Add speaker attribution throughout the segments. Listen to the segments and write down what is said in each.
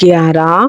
Speaker 1: 11।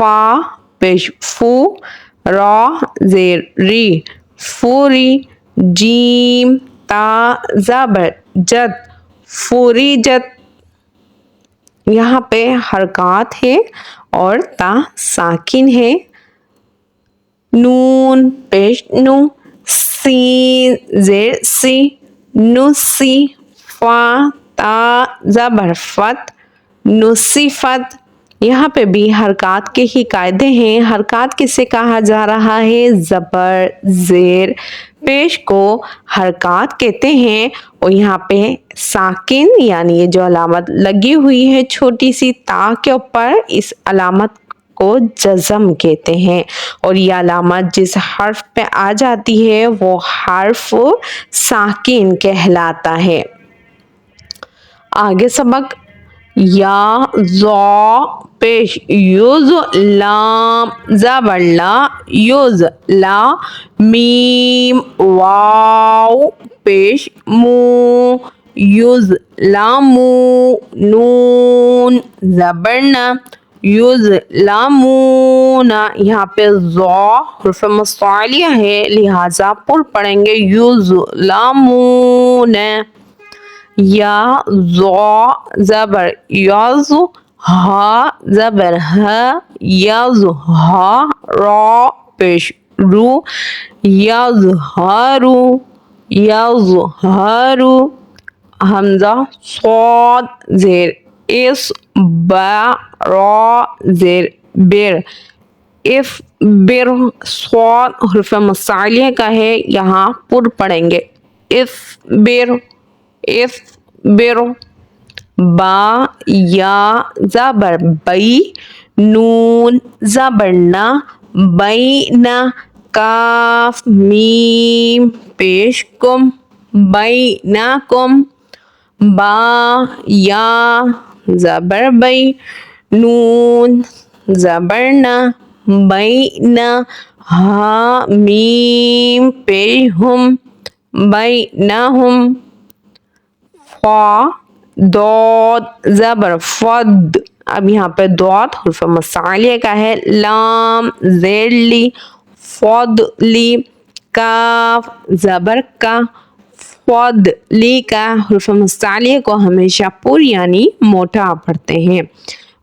Speaker 1: فا پیش فو، را زیر ری فوری، جیم تا زبر جت فوری جت. یہاں پہ حرکات ہے اور تا ساکن ہے. نون پیش نو، سین زیر سی نسی، فا تا زبر فت نصیفت. یہاں پہ بھی حرکات کے ہی قاعدے ہیں. حرکات کسے کہا جا رہا ہے؟ زبر زیر پیش کو حرکات کہتے ہیں. اور یہاں پہ ساکن یعنی یہ جو علامت لگی ہوئی ہے چھوٹی سی تا کے اوپر، اس علامت کو جزم کہتے ہیں. اور یہ علامت جس حرف پہ آ جاتی ہے وہ حرف ساکن کہلاتا ہے. آگے سبق یا زا پیش یوز، لام زبر لا یوز لا، میم واو پیش مو یوز لامو، نون زبر نا یوز لامون. یہاں پہ زا حرف مستعلیہ ہے لہذا پر پڑھیں گے یوز لامون. یا زا زبر یاز، ہا زبر ہ یاز ہا، را پیش رو یاز ہارو یاز ہارو. حمزہ صاد زیر اس، با را زیر بر اف بر. صاد حرف مستعلیہ کا ہے یہاں پر پڑھیں گے اف بر اف بر. با یا زبر بئی، نون زبر نا بینا، کاف میم پیش کم بینکم. با یا زبر بئی، نون زبر نا بینا، ہا میم پیش ہم بینہم. فا داد زبر فد، اب یہاں پہ داد حرف مستعلیہ کا ہے، لام زیر لی فد لی، کاف زبر کا فد لی کا. حرف مستعلیہ کو ہمیشہ پر یعنی موٹا پڑھتے ہیں.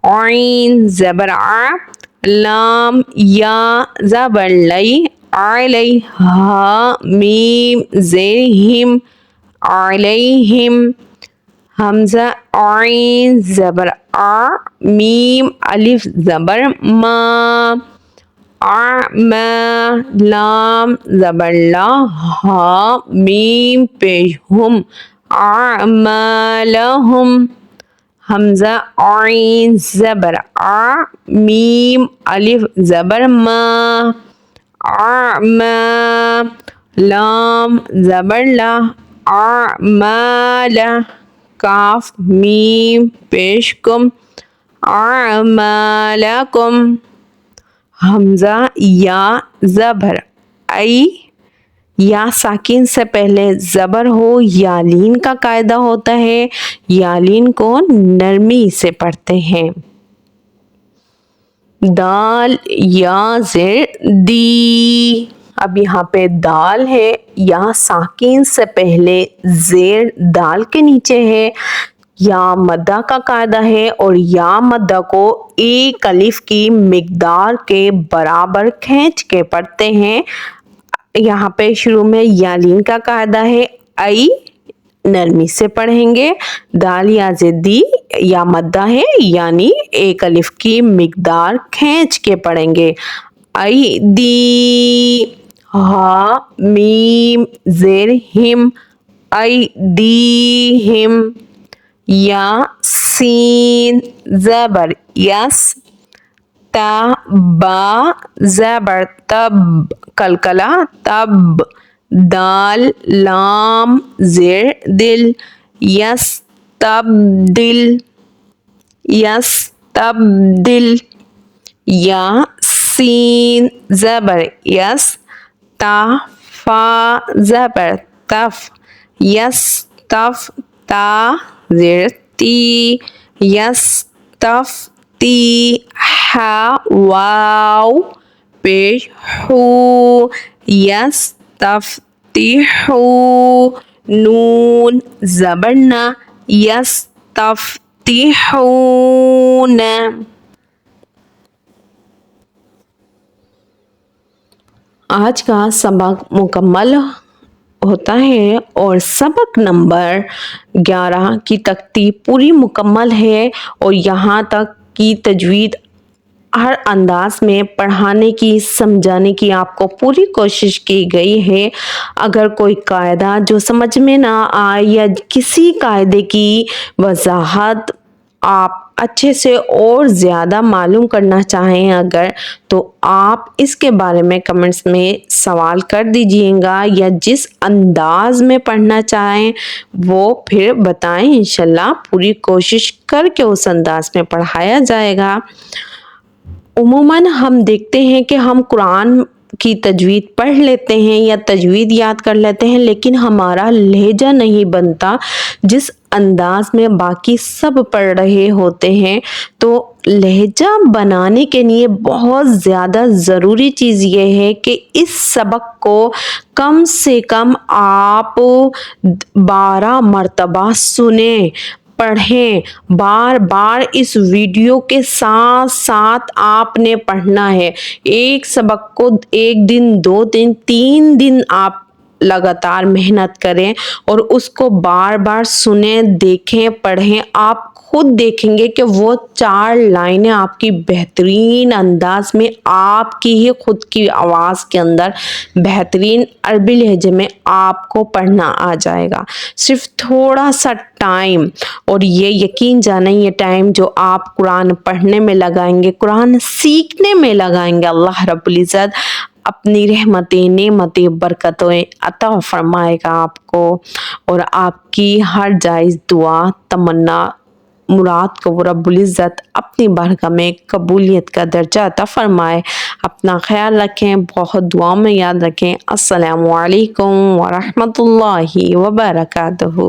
Speaker 1: عین زبر ع، لام یا زبر لی علی، ہا میم زیر ہم علیہم. حمزہ عین زبر آ، میم الف زبر ما، اعما، لام زبر لا، ہا میم پیش ہم اعمالہم. حمزہ عین زبر آ، میم الف زبر ما، اعما، لام زبر لا، اعمالہ، کاف میم پیش کم اعمالکم. حمزہ یا زبر ای، یا ساکن سے پہلے زبر ہو یالین کا قاعدہ ہوتا ہے. یالین کو نرمی سے پڑھتے ہیں. دال یا زیر دی، اب یہاں پہ دال ہے، یا ساکن سے پہلے زیر دال کے نیچے ہے. یا مدہ کا قاعدہ ہے اور یا مدہ کو ایک الف کی مقدار کے برابر کھینچ کے پڑھتے ہیں. یہاں پہ شروع میں یالین کا قاعدہ ہے، ای نرمی سے پڑھیں گے. دال یا زدی یا مدہ ہے یعنی ایک الف کی مقدار کھینچ کے پڑھیں گے. ای دی، ہا میم زیر ہم ایدیہم. یا سین زبر یس، تا با زبر تب کلکلا تب، دال لام زیر دل یس تبدل یس تبدل. یا سین زبر یس، تا فا زبر تف یس تف، تا زیر تی یس تف تی ہا واو پیش ہو یستفتحو نون زبر نا یستفتحون. آج کا سبق مکمل ہوتا ہے اور سبق نمبر 11 کی تختی پوری مکمل ہے اور یہاں تک کی تجوید ہر انداز میں پڑھانے کی سمجھانے کی آپ کو پوری کوشش کی گئی ہے. اگر کوئی قاعدہ جو سمجھ میں نہ آئے یا کسی قاعدے کی وضاحت آپ اچھے سے اور زیادہ معلوم کرنا چاہیں اگر تو آپ اس کے بارے میں کمنٹس میں سوال کر دیجئے گا یا جس انداز میں پڑھنا چاہیں وہ پھر بتائیں. انشاءاللہ پوری کوشش کر کے اس انداز میں پڑھایا جائے گا. عموماً ہم دیکھتے ہیں کہ ہم قرآن کی تجوید پڑھ لیتے ہیں یا تجوید یاد کر لیتے ہیں لیکن ہمارا لہجہ نہیں بنتا جس انداز میں باقی سب پڑھ رہے ہوتے ہیں. تو لہجہ بنانے کے لیے بہت زیادہ ضروری چیز یہ ہے کہ اس سبق کو کم سے کم آپ 12 مرتبہ سنیں پڑھیں. بار بار اس ویڈیو کے ساتھ ساتھ آپ نے پڑھنا ہے. ایک سبق کو 1 دن 2 دن 3 دن آپ لگاتار محنت کریں اور اس کو بار بار سنیں دیکھیں پڑھیں. آپ خود دیکھیں گے کہ وہ 4 لائنیں آپ کی بہترین انداز میں آپ کی ہی خود کی آواز کے اندر بہترین عربی لہجے میں آپ کو پڑھنا آ جائے گا. صرف تھوڑا سا ٹائم اور یہ یقین جانیں یہ ٹائم جو آپ قرآن پڑھنے میں لگائیں گے قرآن سیکھنے میں لگائیں گے اللہ رب العزت اپنی رحمتیں نعمتیں برکتیں عطا فرمائے گا آپ کو اور آپ کی ہر جائز دعا تمنا مراد کو رب العزت اپنی بارگاہ میں قبولیت کا درجہ عطا فرمائے. اپنا خیال رکھیں بہت دعاؤں میں یاد رکھیں. السلام علیکم ورحمۃ اللہ وبرکاتہ.